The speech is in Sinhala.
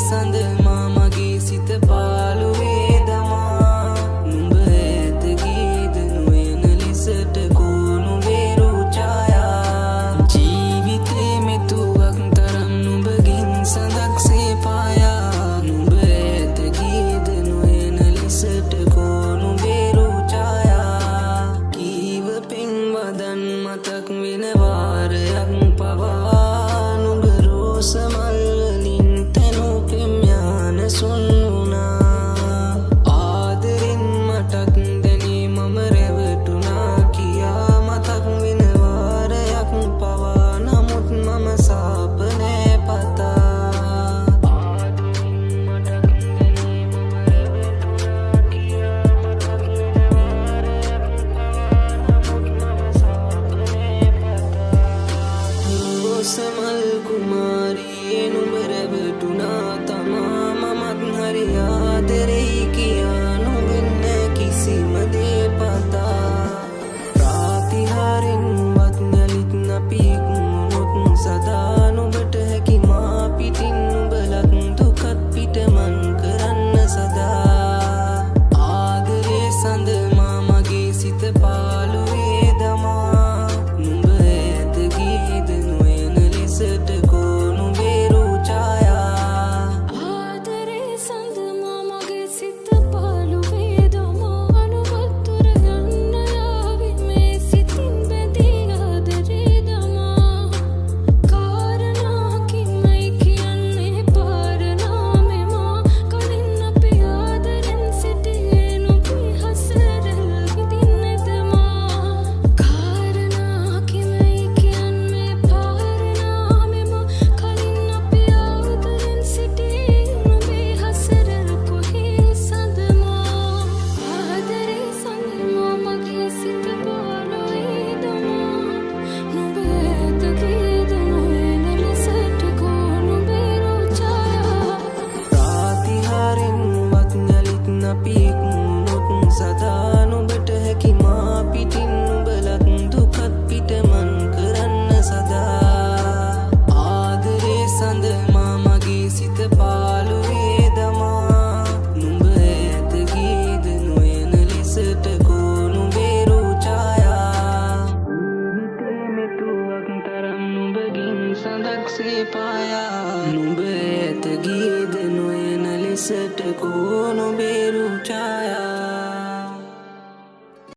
සඳ මාමගේ සිත පාළු වේදමා නුඹ ඇත ගීද නොයන ලෙසට කෝණු වේරු ඡායා ජීවිතේ මෙතුවක් තරම් නුඹගෙන් සඳක්සේ පායා නුඹ ඇත ගීද නොයන ලෙසට කෝණු වේරු ඡායා කීව පින්වදන් මතක් වෙන වාරයක් පවා නුඹ රෝසමල් වලින් තනු පෙම්යාන සුන්නුනා ආදරෙන් මටක් දැනේ මම රැවටුනා කියා මතක් වෙන වාරයක් පවා නමුත් මම සාප නෑ පතා ආදරෙන් මටක් දැනේ මම රැවටුනා කියා මතක් වෙන වාරයක් පවා නමුත් මම සාප නෑ පතා රෝසමල් කුමාරියේ නුඹ රැවටුනා තමා මමත් හරි ආදරෙයි කියා නොවෙන්න කිසිම දේ පතා ප්‍රාතිහාරෙන්වත් යලිත් අපි එක්මුණොත් සදා නුඹට හැකි මා පිටින් නුඹලත් දුකත් පිටමන් කරන්න සදා ආදරේ සඳ මාමගේ සිත පාළු වේදමා නුඹ ඇත ගීද නොයන ලෙසට කෝණු වේරු ඡායා ආදරේ සඳ මාමගේ සිත පාළු වේදමා අනුවතුර යන්න යාවි මේ සිතින් බැඳී ආදරේ දමා කාරණාකින්මයි කියන්නේ පාරනාමෙමා කලින් අපි ආදරෙන් සිටියේ නුඹේ හසරල විඳින්නෙදමා කාරණාකින්මයි කියන්නේ පාරනාමෙමා කලින් අපි ආදරෙන් සිටියේ නුඹේ හසරල කොහේ සඳමා ආදරේ සඳ මාමගේ සිත පාළු වේදමා නුඹ ඇත ගීද නොයන ලෙසට කෝණු වේරු ඡායා ප්‍රාතිහාරෙන්වත් යලිත් අපි එක්මුණොත් සදා නුඹට හැකි මා පිටින් නුඹලත් දුකත් පිටමන් කරන්න සදා ආදරේ සඳ මාමගේ සිත පාළු වේදමා නුඹ ඇත ගීද නොයන ලෙසට කෝණු වේරු ඡායා ජීවිතේ මෙතුවක් තරම් නුඹගෙන් සඳක්සේ පායා නුඹ ඇත ගීද නොයන ලෙසට කෝණු වේරු ඡායා